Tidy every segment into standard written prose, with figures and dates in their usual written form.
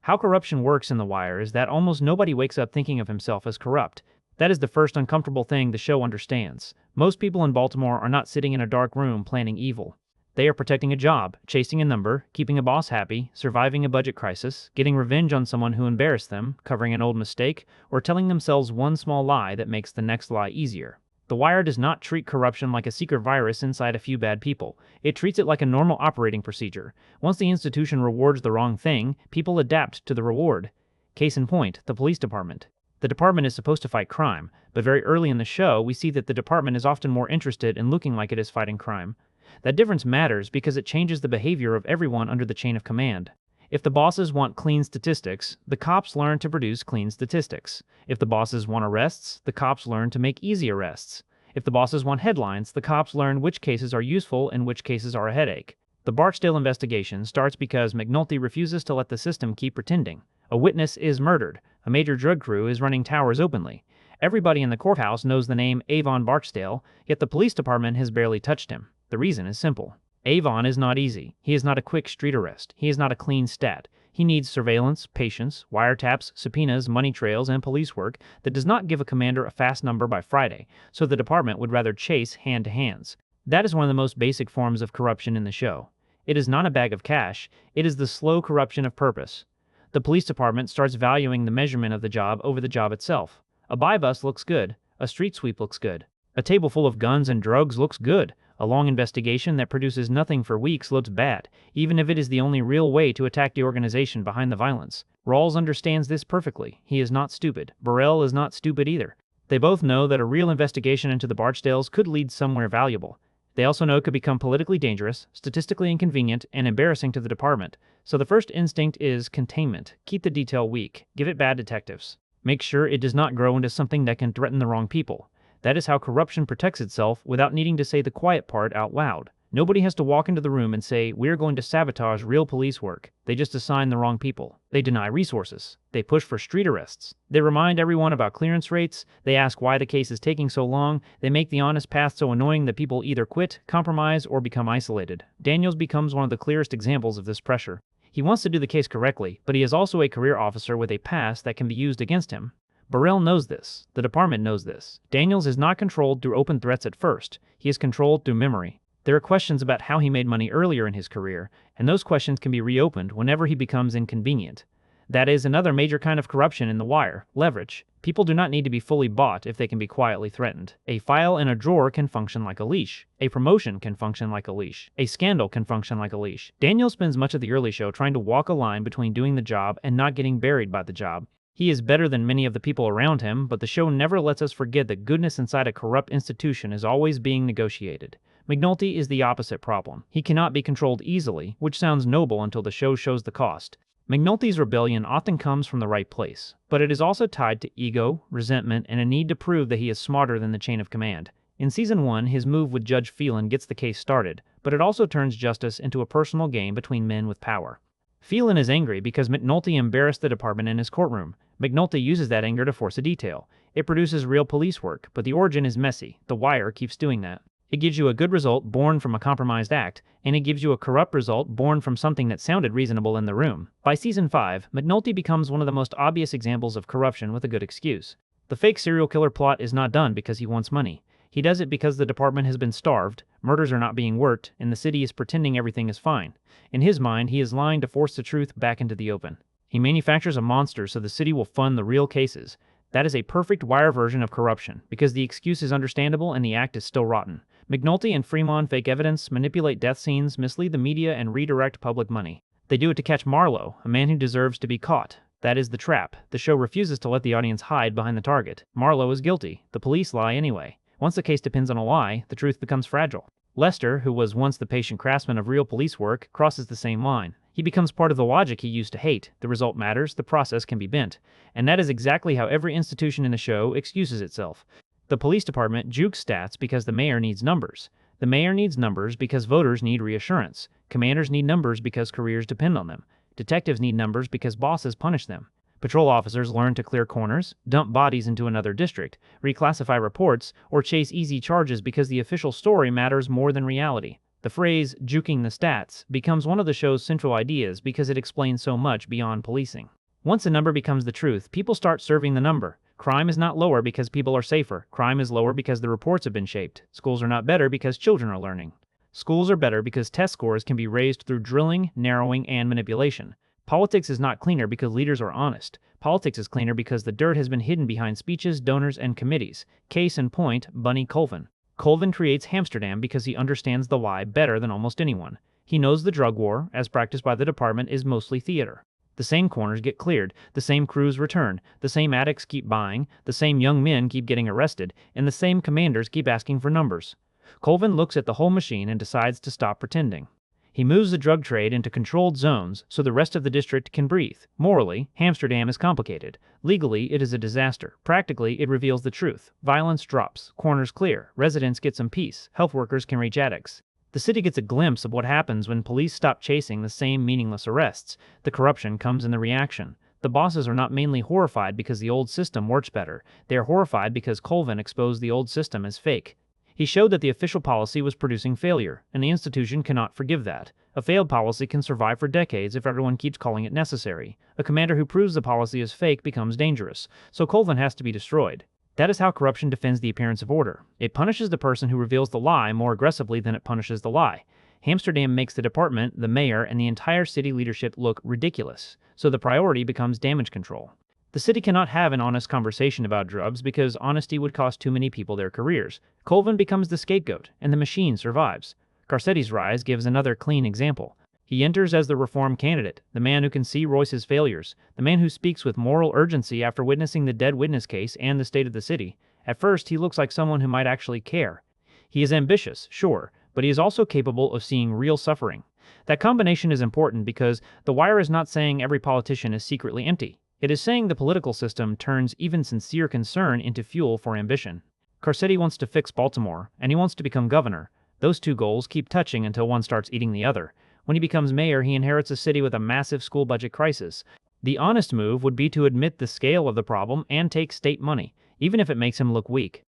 How corruption works in The Wire is that almost nobody wakes up thinking of himself as corrupt. That is the first uncomfortable thing the show understands. Most people in Baltimore are not sitting in a dark room planning evil. They are protecting a job, chasing a number, keeping a boss happy, surviving a budget crisis, getting revenge on someone who embarrassed them, covering an old mistake, or telling themselves one small lie that makes the next lie easier. The Wire does not treat corruption like a secret virus inside a few bad people. It treats it like a normal operating procedure. Once the institution rewards the wrong thing, people adapt to the reward. Case in point, the police department. The department is supposed to fight crime, but very early in the show we see that the department is often more interested in looking like it is fighting crime. That difference matters because it changes the behavior of everyone under the chain of command. If the bosses want clean statistics, the cops learn to produce clean statistics. If the bosses want arrests, the cops learn to make easy arrests. If the bosses want headlines, the cops learn which cases are useful and which cases are a headache. The Barksdale investigation starts because McNulty refuses to let the system keep pretending. A witness is murdered. A major drug crew is running towers openly. Everybody in the courthouse knows the name Avon Barksdale, yet the police department has barely touched him. The reason is simple. Avon is not easy. He is not a quick street arrest. He is not a clean stat. He needs surveillance, patience, wiretaps, subpoenas, money trails, and police work that does not give a commander a fast number by Friday, so the department would rather chase hand-to-hands. That is one of the most basic forms of corruption in the show. It is not a bag of cash. It is the slow corruption of purpose. The police department starts valuing the measurement of the job over the job itself. A buy bus looks good. A street sweep looks good. A table full of guns and drugs looks good. A long investigation that produces nothing for weeks looks bad, even if it is the only real way to attack the organization behind the violence. Rawls understands this perfectly. He is not stupid. Burrell is not stupid either. They both know that a real investigation into the Barksdales could lead somewhere valuable. They also know it could become politically dangerous, statistically inconvenient, and embarrassing to the department. So the first instinct is containment. Keep the detail weak. Give it bad detectives. Make sure it does not grow into something that can threaten the wrong people. That is how corruption protects itself without needing to say the quiet part out loud. Nobody has to walk into the room and say, "We're going to sabotage real police work." They just assign the wrong people. They deny resources. They push for street arrests. They remind everyone about clearance rates. They ask why the case is taking so long. They make the honest path so annoying that people either quit, compromise, or become isolated. Daniels becomes one of the clearest examples of this pressure. He wants to do the case correctly, but he is also a career officer with a past that can be used against him. Burrell knows this. The department knows this. Daniels is not controlled through open threats at first. He is controlled through memory. There are questions about how he made money earlier in his career, and those questions can be reopened whenever he becomes inconvenient. That is another major kind of corruption in The Wire, leverage. People do not need to be fully bought if they can be quietly threatened. A file in a drawer can function like a leash. A promotion can function like a leash. A scandal can function like a leash. Daniel spends much of the early show trying to walk a line between doing the job and not getting buried by the job. He is better than many of the people around him, but the show never lets us forget that goodness inside a corrupt institution is always being negotiated. McNulty is the opposite problem. He cannot be controlled easily, which sounds noble until the show shows the cost. McNulty's rebellion often comes from the right place, but it is also tied to ego, resentment, and a need to prove that he is smarter than the chain of command. In Season 1, his move with Judge Phelan gets the case started, but it also turns justice into a personal game between men with power. Phelan is angry because McNulty embarrassed the department in his courtroom. McNulty uses that anger to force a detail. It produces real police work, but the origin is messy. The Wire keeps doing that. It gives you a good result born from a compromised act, and it gives you a corrupt result born from something that sounded reasonable in the room. By Season 5, McNulty becomes one of the most obvious examples of corruption with a good excuse. The fake serial killer plot is not done because he wants money. He does it because the department has been starved, murders are not being worked, and the city is pretending everything is fine. In his mind, he is lying to force the truth back into the open. He manufactures a monster so the city will fund the real cases. That is a perfect Wire version of corruption, because the excuse is understandable and the act is still rotten. McNulty and Fremont fake evidence, manipulate death scenes, mislead the media, and redirect public money. They do it to catch Marlowe, a man who deserves to be caught. That is the trap. The show refuses to let the audience hide behind the target. Marlowe is guilty. The police lie anyway. Once the case depends on a lie, the truth becomes fragile. Lester, who was once the patient craftsman of real police work, crosses the same line. He becomes part of the logic he used to hate. The result matters, the process can be bent. And that is exactly how every institution in the show excuses itself. The police department jukes stats because the mayor needs numbers. The mayor needs numbers because voters need reassurance. Commanders need numbers because careers depend on them. Detectives need numbers because bosses punish them. Patrol officers learn to clear corners, dump bodies into another district, reclassify reports, or chase easy charges because the official story matters more than reality. The phrase, juking the stats, becomes one of the show's central ideas because it explains so much beyond policing. Once a number becomes the truth, people start serving the number. Crime is not lower because people are safer. Crime is lower because the reports have been shaped. Schools are not better because children are learning. Schools are better because test scores can be raised through drilling, narrowing, and manipulation. Politics is not cleaner because leaders are honest. Politics is cleaner because the dirt has been hidden behind speeches, donors, and committees. Case in point, Bunny Colvin. Colvin creates Amsterdam because he understands the lie better than almost anyone. He knows the drug war, as practiced by the department, is mostly theater. The same corners get cleared, the same crews return, the same addicts keep buying, the same young men keep getting arrested, and the same commanders keep asking for numbers. Colvin looks at the whole machine and decides to stop pretending. He moves the drug trade into controlled zones so the rest of the district can breathe. Morally, Amsterdam is complicated. Legally, it is a disaster. Practically, it reveals the truth. Violence drops, corners clear, residents get some peace, health workers can reach addicts. The city gets a glimpse of what happens when police stop chasing the same meaningless arrests. The corruption comes in the reaction. The bosses are not mainly horrified because the old system works better. They are horrified because Colvin exposed the old system as fake. He showed that the official policy was producing failure, and the institution cannot forgive that. A failed policy can survive for decades if everyone keeps calling it necessary. A commander who proves the policy is fake becomes dangerous, so Colvin has to be destroyed. That is how corruption defends the appearance of order. It punishes the person who reveals the lie more aggressively than it punishes the lie. Amsterdam makes the department, the mayor, and the entire city leadership look ridiculous, so the priority becomes damage control. The city cannot have an honest conversation about drugs because honesty would cost too many people their careers. Colvin becomes the scapegoat, and the machine survives. Garcetti's rise gives another clean example. He enters as the reform candidate, the man who can see Royce's failures, the man who speaks with moral urgency after witnessing the dead witness case and the state of the city. At first, he looks like someone who might actually care. He is ambitious, sure, but he is also capable of seeing real suffering. That combination is important because The Wire is not saying every politician is secretly empty. It is saying the political system turns even sincere concern into fuel for ambition. Garcetti wants to fix Baltimore, and he wants to become governor. Those two goals keep touching until one starts eating the other. When he becomes mayor, he inherits a city with a massive school budget crisis. The honest move would be to admit the scale of the problem and take state money, even if it makes him look weak.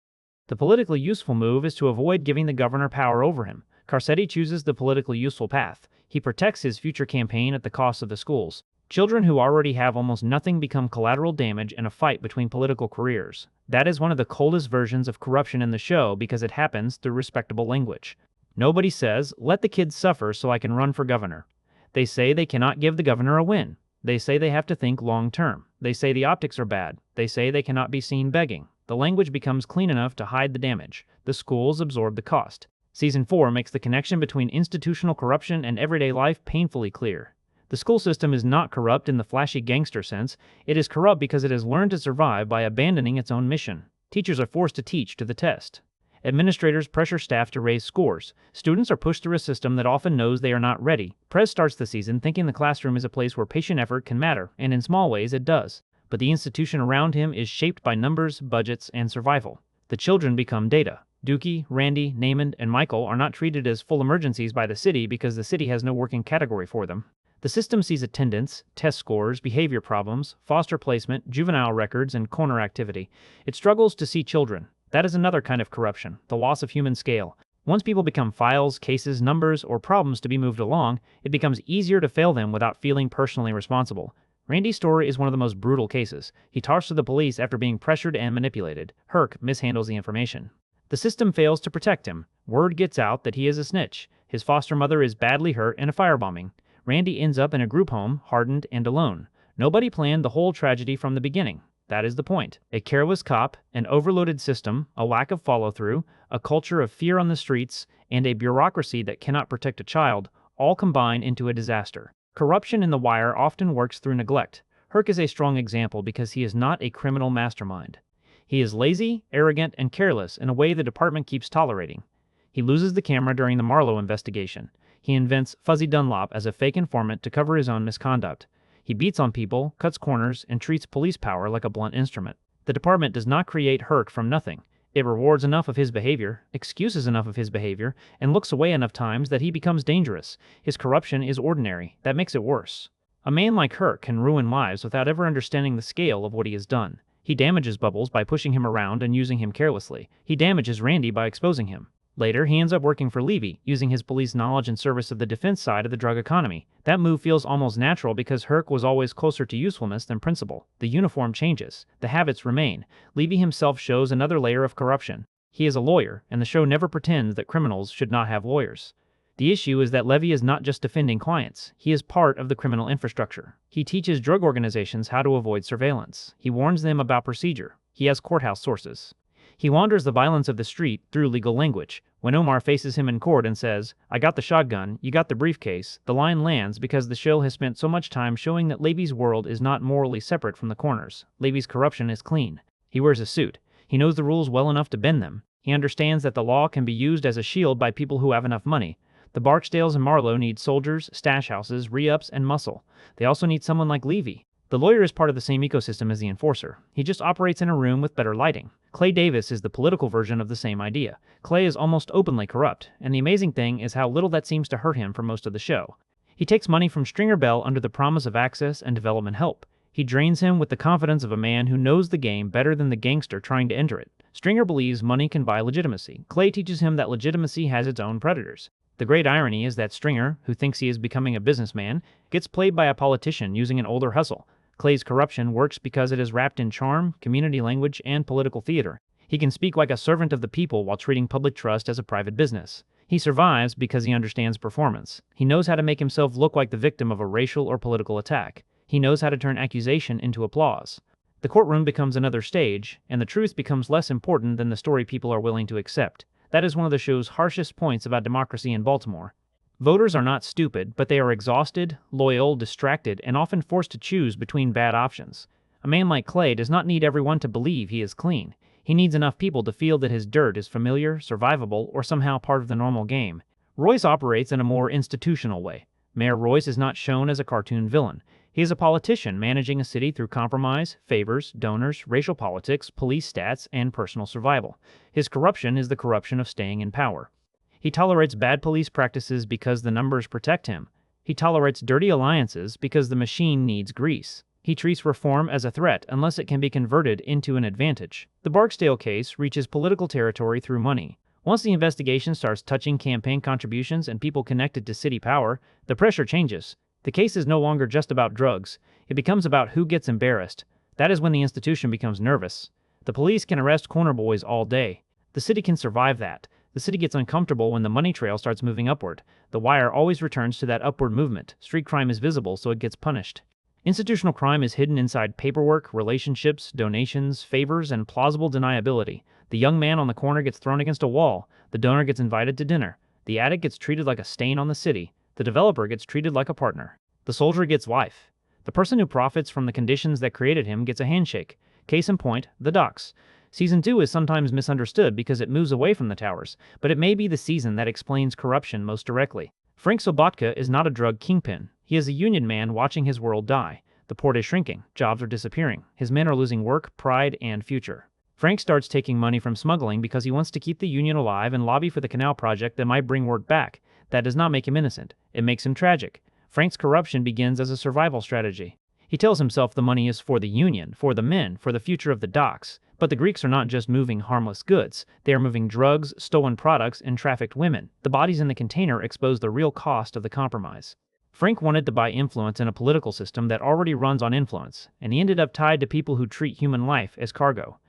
The politically useful move is to avoid giving the governor power over him. Garcetti chooses the politically useful path. He protects his future campaign at the cost of the schools. Children who already have almost nothing become collateral damage in a fight between political careers. That is one of the coldest versions of corruption in the show because it happens through respectable language. Nobody says, "Let the kids suffer so I can run for governor." They say they cannot give the governor a win. They say they have to think long term. They say the optics are bad. They say they cannot be seen begging. The language becomes clean enough to hide the damage. The schools absorb the cost. Season 4 makes the connection between institutional corruption and everyday life painfully clear. The school system is not corrupt in the flashy gangster sense. It is corrupt because it has learned to survive by abandoning its own mission. Teachers are forced to teach to the test. Administrators pressure staff to raise scores. Students are pushed through a system that often knows they are not ready. Prez starts the season thinking the classroom is a place where patient effort can matter, and in small ways it does. But the institution around him is shaped by numbers, budgets, and survival. The children become data. Dookie, Randy, Namond, and Michael are not treated as full emergencies by the city because the city has no working category for them. The system sees attendance, test scores, behavior problems, foster placement, juvenile records, and corner activity. It struggles to see children. That is another kind of corruption, the loss of human scale. Once people become files, cases, numbers, or problems to be moved along, it becomes easier to fail them without feeling personally responsible. Randy's story is one of the most brutal cases. He talks to the police after being pressured and manipulated. Herc mishandles the information. The system fails to protect him. Word gets out that he is a snitch. His foster mother is badly hurt in a firebombing. Randy ends up in a group home, hardened and alone. Nobody planned the whole tragedy from the beginning. That is the point. A careless cop, an overloaded system, a lack of follow-through, a culture of fear on the streets, and a bureaucracy that cannot protect a child all combine into a disaster. Corruption in The Wire often works through neglect. Herc is a strong example because he is not a criminal mastermind. He is lazy, arrogant, and careless in a way the department keeps tolerating. He loses the camera during the Marlowe investigation. He invents Fuzzy Dunlop as a fake informant to cover his own misconduct. He beats on people, cuts corners, and treats police power like a blunt instrument. The department does not create Herc from nothing. It rewards enough of his behavior, excuses enough of his behavior, and looks away enough times that he becomes dangerous. His corruption is ordinary. That makes it worse. A man like Herc can ruin lives without ever understanding the scale of what he has done. He damages Bubbles by pushing him around and using him carelessly. He damages Randy by exposing him. Later, he ends up working for Levy, using his police knowledge in service of the defense side of the drug economy. That move feels almost natural because Herc was always closer to usefulness than principle. The uniform changes. The habits remain. Levy himself shows another layer of corruption. He is a lawyer, and the show never pretends that criminals should not have lawyers. The issue is that Levy is not just defending clients. He is part of the criminal infrastructure. He teaches drug organizations how to avoid surveillance. He warns them about procedure. He has courthouse sources. He launders the violence of the street through legal language. When Omar faces him in court and says, "I got the shotgun, you got the briefcase," the line lands because the show has spent so much time showing that Levy's world is not morally separate from the corners. Levy's corruption is clean. He wears a suit. He knows the rules well enough to bend them. He understands that the law can be used as a shield by people who have enough money. The Barksdales and Marlowe need soldiers, stash houses, re-ups, and muscle. They also need someone like Levy. The lawyer is part of the same ecosystem as the enforcer. He just operates in a room with better lighting. Clay Davis is the political version of the same idea. Clay is almost openly corrupt, and the amazing thing is how little that seems to hurt him for most of the show. He takes money from Stringer Bell under the promise of access and development help. He drains him with the confidence of a man who knows the game better than the gangster trying to enter it. Stringer believes money can buy legitimacy. Clay teaches him that legitimacy has its own predators. The great irony is that Stringer, who thinks he is becoming a businessman, gets played by a politician using an older hustle. Clay's corruption works because it is wrapped in charm, community language, and political theater. He can speak like a servant of the people while treating public trust as a private business. He survives because he understands performance. He knows how to make himself look like the victim of a racial or political attack. He knows how to turn accusation into applause. The courtroom becomes another stage, and the truth becomes less important than the story people are willing to accept. That is one of the show's harshest points about democracy in Baltimore. Voters are not stupid, but they are exhausted, loyal, distracted, and often forced to choose between bad options. A man like Clay does not need everyone to believe he is clean. He needs enough people to feel that his dirt is familiar, survivable, or somehow part of the normal game. Royce operates in a more institutional way. Mayor Royce is not shown as a cartoon villain. He is a politician managing a city through compromise, favors, donors, racial politics, police stats, and personal survival. His corruption is the corruption of staying in power. He tolerates bad police practices because the numbers protect him. He tolerates dirty alliances because the machine needs grease. He treats reform as a threat unless it can be converted into an advantage. The Barksdale case reaches political territory through money. Once the investigation starts touching campaign contributions and people connected to city power, the pressure changes. The case is no longer just about drugs. It becomes about who gets embarrassed. That is when the institution becomes nervous. The police can arrest corner boys all day. The city can survive that. The city gets uncomfortable when the money trail starts moving upward. The wire always returns to that upward movement. Street crime is visible, so it gets punished. Institutional crime is hidden inside paperwork, relationships, donations, favors, and plausible deniability. The young man on the corner gets thrown against a wall. The donor gets invited to dinner. The addict gets treated like a stain on the city. The developer gets treated like a partner. The soldier gets life. The person who profits from the conditions that created him gets a handshake. Case in point, the docks. Season 2 is sometimes misunderstood because it moves away from the towers, but it may be the season that explains corruption most directly. Frank Sobotka is not a drug kingpin. He is a union man watching his world die. The port is shrinking. Jobs are disappearing. His men are losing work, pride, and future. Frank starts taking money from smuggling because he wants to keep the union alive and lobby for the canal project that might bring work back. That does not make him innocent. It makes him tragic. Frank's corruption begins as a survival strategy. He tells himself the money is for the union, for the men, for the future of the docks. But the Greeks are not just moving harmless goods. They are moving drugs, stolen products, and trafficked women. The bodies in the container expose the real cost of the compromise. Frank wanted to buy influence in a political system that already runs on influence, and he ended up tied to people who treat human life as cargo.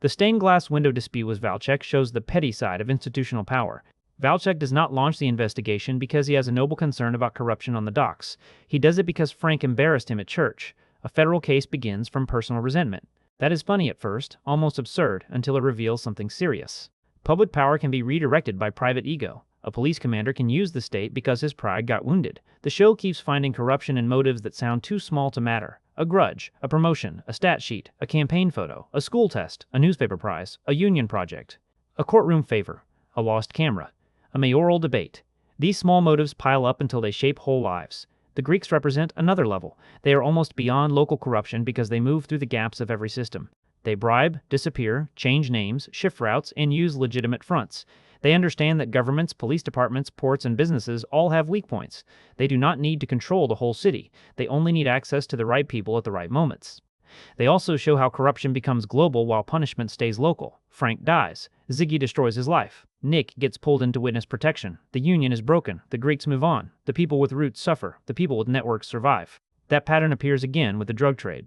The stained glass window dispute with Valchek shows the petty side of institutional power. Valchek does not launch the investigation because he has a noble concern about corruption on the docks. He does it because Frank embarrassed him at church. A federal case begins from personal resentment. That is funny at first, almost absurd, until it reveals something serious. Public power can be redirected by private ego. A police commander can use the state because his pride got wounded. The show keeps finding corruption in motives that sound too small to matter. A grudge, a promotion, a stat sheet, a campaign photo, a school test, a newspaper prize, a union project, a courtroom favor, a lost camera, a mayoral debate. These small motives pile up until they shape whole lives. The Greeks represent another level. They are almost beyond local corruption because they move through the gaps of every system. They bribe, disappear, change names, shift routes, and use legitimate fronts. They understand that governments, police departments, ports, and businesses all have weak points. They do not need to control the whole city. They only need access to the right people at the right moments. They also show how corruption becomes global while punishment stays local. Frank dies. Ziggy destroys his life. Nick gets pulled into witness protection. The union is broken. The Greeks move on. The people with roots suffer. The people with networks survive. That pattern appears again with the drug trade.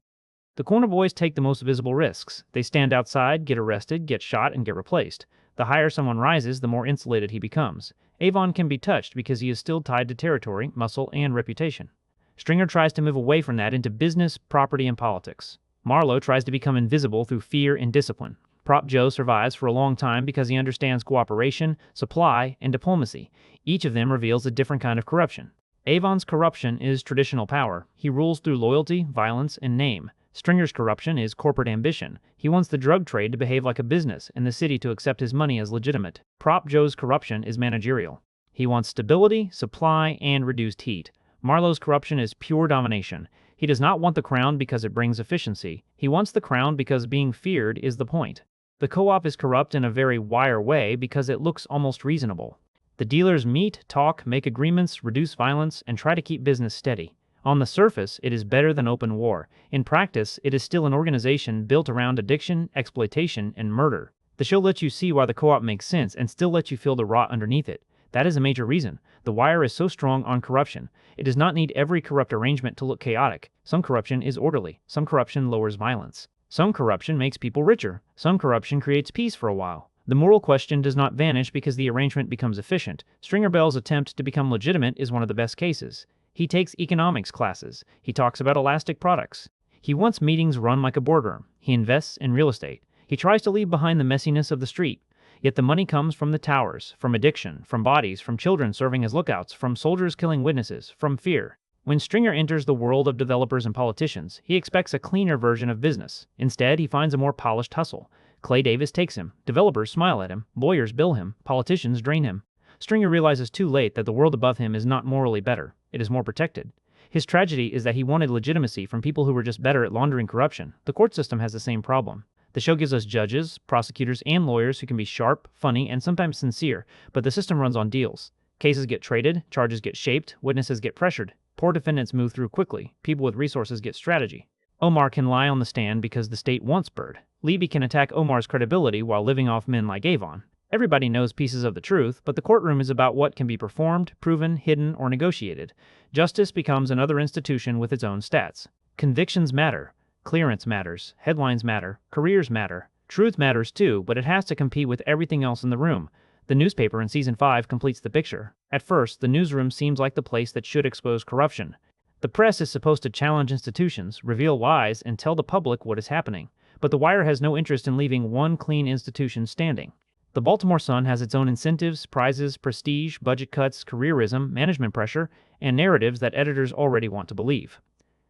The corner boys take the most visible risks. They stand outside, get arrested, get shot, and get replaced. The higher someone rises, the more insulated he becomes. Avon can be touched because he is still tied to territory, muscle, and reputation. Stringer tries to move away from that into business, property, and politics. Marlowe tries to become invisible through fear and discipline. Prop Joe survives for a long time because he understands cooperation, supply, and diplomacy. Each of them reveals a different kind of corruption. Avon's corruption is traditional power. He rules through loyalty, violence, and name. Stringer's corruption is corporate ambition. He wants the drug trade to behave like a business and the city to accept his money as legitimate. Prop Joe's corruption is managerial. He wants stability, supply, and reduced heat. Marlowe's corruption is pure domination. He does not want the crown because it brings efficiency. He wants the crown because being feared is the point. The co-op is corrupt in a very wire way because it looks almost reasonable. The dealers meet, talk, make agreements, reduce violence, and try to keep business steady. On the surface, it is better than open war. In practice, it is still an organization built around addiction, exploitation, and murder. The show lets you see why the co-op makes sense and still lets you feel the rot underneath it. That is a major reason. The Wire is so strong on corruption. It does not need every corrupt arrangement to look chaotic. Some corruption is orderly. Some corruption lowers violence. Some corruption makes people richer. Some corruption creates peace for a while. The moral question does not vanish because the arrangement becomes efficient. Stringer Bell's attempt to become legitimate is one of the best cases. He takes economics classes. He talks about elastic products. He wants meetings run like a boardroom. He invests in real estate. He tries to leave behind the messiness of the street. Yet the money comes from the towers, from addiction, from bodies, from children serving as lookouts, from soldiers killing witnesses, from fear. When Stringer enters the world of developers and politicians, he expects a cleaner version of business. Instead, he finds a more polished hustle. Clay Davis takes him. Developers smile at him. Lawyers bill him. Politicians drain him. Stringer realizes too late that the world above him is not morally better. It is more protected. His tragedy is that he wanted legitimacy from people who were just better at laundering corruption. The court system has the same problem. The show gives us judges, prosecutors, and lawyers who can be sharp, funny, and sometimes sincere, but the system runs on deals. Cases get traded, charges get shaped, witnesses get pressured. Poor defendants move through quickly. People with resources get strategy. Omar can lie on the stand because the state wants Bird. Levy can attack Omar's credibility while living off men like Avon. Everybody knows pieces of the truth, but the courtroom is about what can be performed, proven, hidden, or negotiated. Justice becomes another institution with its own stats. Convictions matter. Clearance matters. Headlines matter. Careers matter. Truth matters too, but it has to compete with everything else in the room. The newspaper in Season 5 completes the picture. At first, the newsroom seems like the place that should expose corruption. The press is supposed to challenge institutions, reveal lies, and tell the public what is happening. But The Wire has no interest in leaving one clean institution standing. The Baltimore Sun has its own incentives, prizes, prestige, budget cuts, careerism, management pressure, and narratives that editors already want to believe.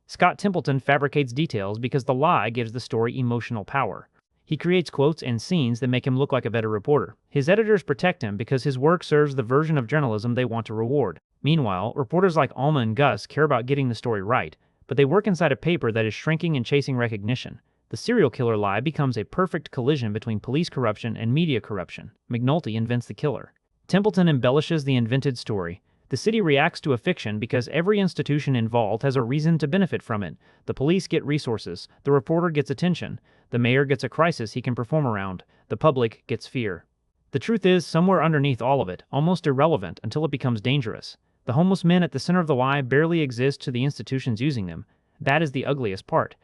Scott Templeton fabricates details because the lie gives the story emotional power. He creates quotes and scenes that make him look like a better reporter. His editors protect him because his work serves the version of journalism they want to reward. Meanwhile, reporters like Alma and Gus care about getting the story right, but they work inside a paper that is shrinking and chasing recognition. The serial killer lie becomes a perfect collision between police corruption and media corruption. McNulty invents the killer. Templeton embellishes the invented story. The city reacts to a fiction because every institution involved has a reason to benefit from it. The police get resources. The reporter gets attention. The mayor gets a crisis he can perform around. The public gets fear. The truth is, somewhere underneath all of it, almost irrelevant until it becomes dangerous. The homeless men at the center of the lie barely exist to the institutions using them. That is the ugliest part.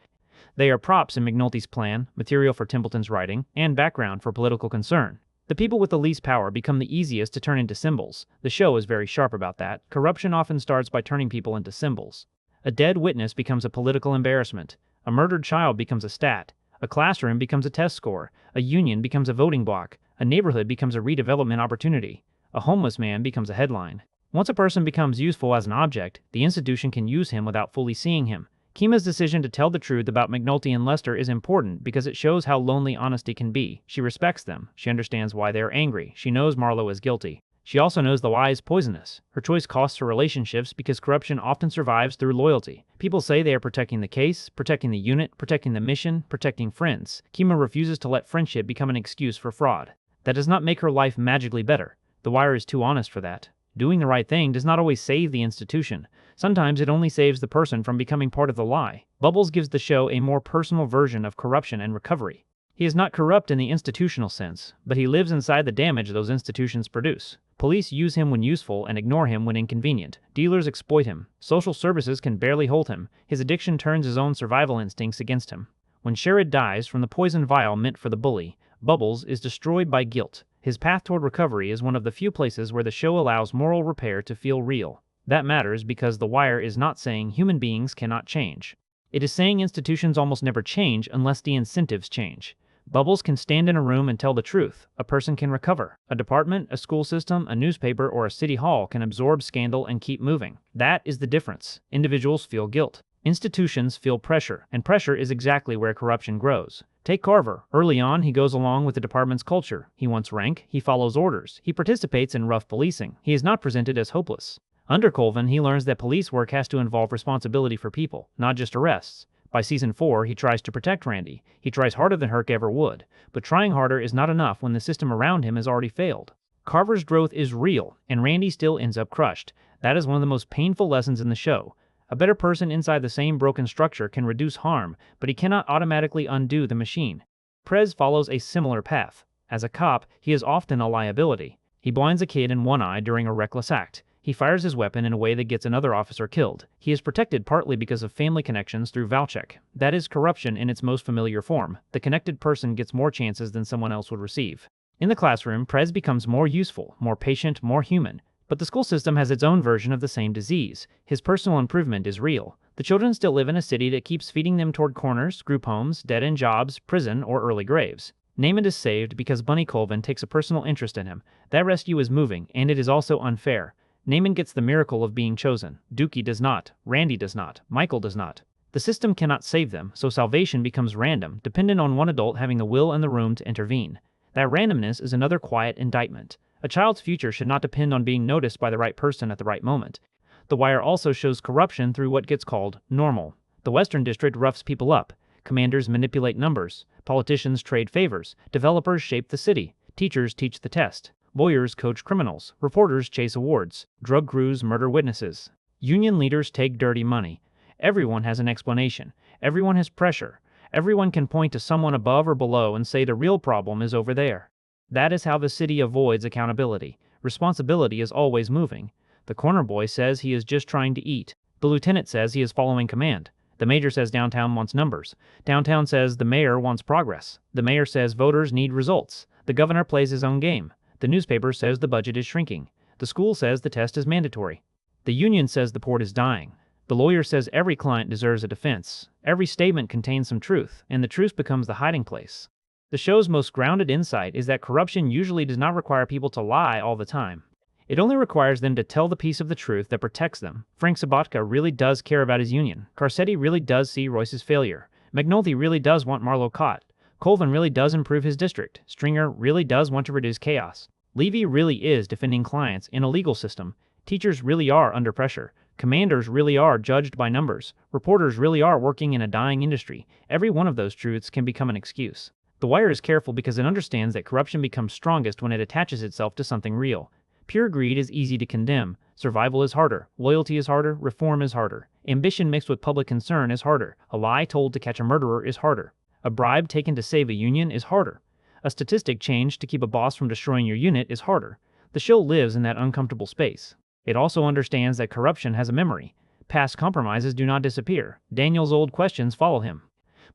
They are props in McNulty's plan, material for Templeton's writing, and background for political concern. The people with the least power become the easiest to turn into symbols. The show is very sharp about that. Corruption often starts by turning people into symbols. A dead witness becomes a political embarrassment. A murdered child becomes a stat. A classroom becomes a test score. A union becomes a voting block. A neighborhood becomes a redevelopment opportunity. A homeless man becomes a headline. Once a person becomes useful as an object, the institution can use him without fully seeing him. Kima's decision to tell the truth about McNulty and Lester is important because it shows how lonely honesty can be. She respects them. She understands why they are angry. She knows Marlowe is guilty. She also knows the lie is poisonous. Her choice costs her relationships because corruption often survives through loyalty. People say they are protecting the case, protecting the unit, protecting the mission, protecting friends. Kima refuses to let friendship become an excuse for fraud. That does not make her life magically better. The Wire is too honest for that. Doing the right thing does not always save the institution. Sometimes it only saves the person from becoming part of the lie. Bubbles gives the show a more personal version of corruption and recovery. He is not corrupt in the institutional sense, but he lives inside the damage those institutions produce. Police use him when useful and ignore him when inconvenient. Dealers exploit him. Social services can barely hold him. His addiction turns his own survival instincts against him. When Sherrod dies from the poison vial meant for the bully, Bubbles is destroyed by guilt. His path toward recovery is one of the few places where the show allows moral repair to feel real. That matters because The Wire is not saying human beings cannot change. It is saying institutions almost never change unless the incentives change. Bubbles can stand in a room and tell the truth. A person can recover. A department, a school system, a newspaper, or a city hall can absorb scandal and keep moving. That is the difference. Individuals feel guilt. Institutions feel pressure, and pressure is exactly where corruption grows. Take Carver. Early on, he goes along with the department's culture. He wants rank, he follows orders, he participates in rough policing. He is not presented as hopeless. Under Colvin, he learns that police work has to involve responsibility for people, not just arrests. By season 4, he tries to protect Randy. He tries harder than Herc ever would, but trying harder is not enough when the system around him has already failed. Carver's growth is real, and Randy still ends up crushed. That is one of the most painful lessons in the show. A better person inside the same broken structure can reduce harm, but he cannot automatically undo the machine. Prez follows a similar path. As a cop, he is often a liability. He blinds a kid in one eye during a reckless act. He fires his weapon in a way that gets another officer killed. He is protected partly because of family connections through Valchek. That is corruption in its most familiar form. The connected person gets more chances than someone else would receive. In the classroom, Prez becomes more useful, more patient, more human. But the school system has its own version of the same disease. His personal improvement is real. The children still live in a city that keeps feeding them toward corners, group homes, dead-end jobs, prison, or early graves. Naaman is saved because Bunny Colvin takes a personal interest in him. That rescue is moving, and it is also unfair. Naaman gets the miracle of being chosen. Dookie does not. Randy does not. Michael does not. The system cannot save them, so salvation becomes random, dependent on one adult having the will and the room to intervene. That randomness is another quiet indictment. A child's future should not depend on being noticed by the right person at the right moment. The Wire also shows corruption through what gets called normal. The Western District roughs people up. Commanders manipulate numbers. Politicians trade favors. Developers shape the city. Teachers teach the test. Lawyers coach criminals. Reporters chase awards. Drug crews murder witnesses. Union leaders take dirty money. Everyone has an explanation. Everyone has pressure. Everyone can point to someone above or below and say the real problem is over there. That is how the city avoids accountability. Responsibility is always moving. The corner boy says he is just trying to eat. The lieutenant says he is following command. The major says downtown wants numbers. Downtown says the mayor wants progress. The mayor says voters need results. The governor plays his own game. The newspaper says the budget is shrinking. The school says the test is mandatory. The union says the port is dying. The lawyer says every client deserves a defense. Every statement contains some truth, and the truth becomes the hiding place. The show's most grounded insight is that corruption usually does not require people to lie all the time. It only requires them to tell the piece of the truth that protects them. Frank Sabatka really does care about his union. Carcetti really does see Royce's failure. McNulty really does want Marlowe caught. Colvin really does improve his district. Stringer really does want to reduce chaos. Levy really is defending clients in a legal system. Teachers really are under pressure. Commanders really are judged by numbers. Reporters really are working in a dying industry. Every one of those truths can become an excuse. The Wire is careful because it understands that corruption becomes strongest when it attaches itself to something real. Pure greed is easy to condemn. Survival is harder. Loyalty is harder. Reform is harder. Ambition mixed with public concern is harder. A lie told to catch a murderer is harder. A bribe taken to save a union is harder. A statistic changed to keep a boss from destroying your unit is harder. The show lives in that uncomfortable space. It also understands that corruption has a memory. Past compromises do not disappear. Daniel's old questions follow him.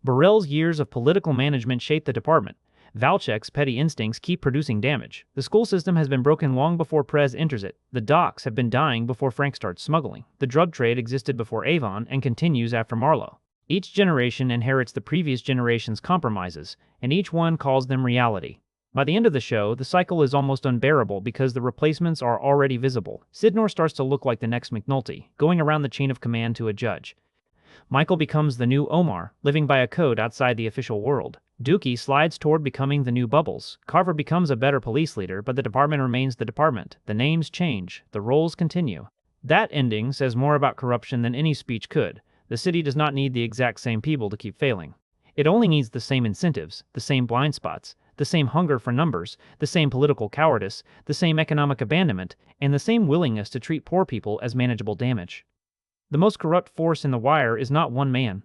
Burrell's years of political management shape the department. Valchek's petty instincts keep producing damage. The school system has been broken long before Prez enters it. The docks have been dying before Frank starts smuggling. The drug trade existed before Avon and continues after Marlowe. Each generation inherits the previous generation's compromises, and each one calls them reality. By the end of the show, the cycle is almost unbearable because the replacements are already visible. Sidnor starts to look like the next McNulty, going around the chain of command to a judge. Michael becomes the new Omar, living by a code outside the official world. Dookie slides toward becoming the new Bubbles. Carver becomes a better police leader, but the department remains the department. The names change. The roles continue. That ending says more about corruption than any speech could. The city does not need the exact same people to keep failing. It only needs the same incentives, the same blind spots, the same hunger for numbers, the same political cowardice, the same economic abandonment, and the same willingness to treat poor people as manageable damage. The most corrupt force in The Wire is not one man.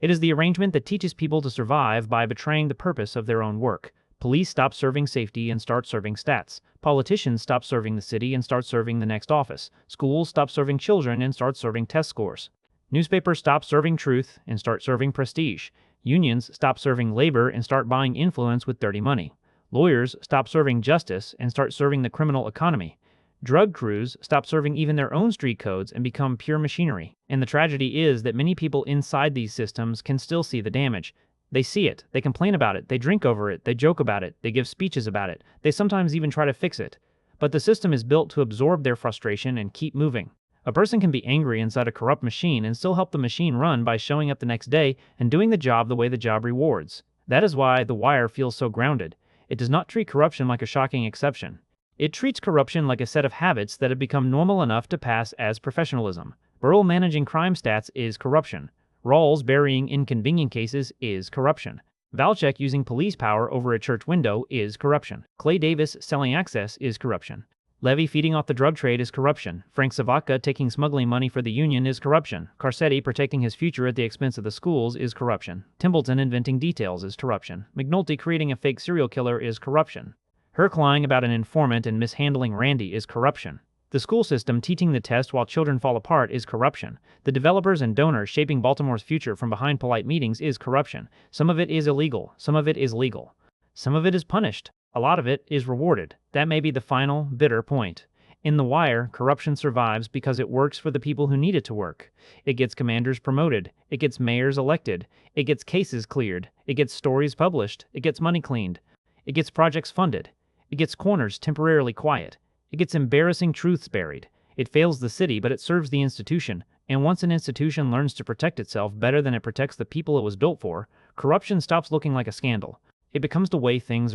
It is the arrangement that teaches people to survive by betraying the purpose of their own work. Police stop serving safety and start serving stats. Politicians stop serving the city and start serving the next office. Schools stop serving children and start serving test scores. Newspapers stop serving truth and start serving prestige. Unions stop serving labor and start buying influence with dirty money. Lawyers stop serving justice and start serving the criminal economy. Drug crews stop serving even their own street codes and become pure machinery. And the tragedy is that many people inside these systems can still see the damage. They see it, they complain about it, they drink over it, they joke about it, they give speeches about it, they sometimes even try to fix it. But the system is built to absorb their frustration and keep moving. A person can be angry inside a corrupt machine and still help the machine run by showing up the next day and doing the job the way the job rewards. That is why The Wire feels so grounded. It does not treat corruption like a shocking exception. It treats corruption like a set of habits that have become normal enough to pass as professionalism. Burrell managing crime stats is corruption. Rawls burying inconvenient cases is corruption. Valchek using police power over a church window is corruption. Clay Davis selling access is corruption. Levy feeding off the drug trade is corruption. Frank Savatka taking smuggling money for the union is corruption. Carcetti protecting his future at the expense of the schools is corruption. Templeton inventing details is corruption. McNulty creating a fake serial killer is corruption. Herc lying about an informant and mishandling Randy is corruption. The school system teaching the test while children fall apart is corruption. The developers and donors shaping Baltimore's future from behind polite meetings is corruption. Some of it is illegal. Some of it is legal. Some of it is punished. A lot of it is rewarded. That may be the final, bitter point. In The Wire, corruption survives because it works for the people who need it to work. It gets commanders promoted. It gets mayors elected. It gets cases cleared. It gets stories published. It gets money cleaned. It gets projects funded. It gets corners temporarily quiet. It gets embarrassing truths buried. It fails the city, but it serves the institution. And once an institution learns to protect itself better than it protects the people it was built for, corruption stops looking like a scandal. It becomes the way things are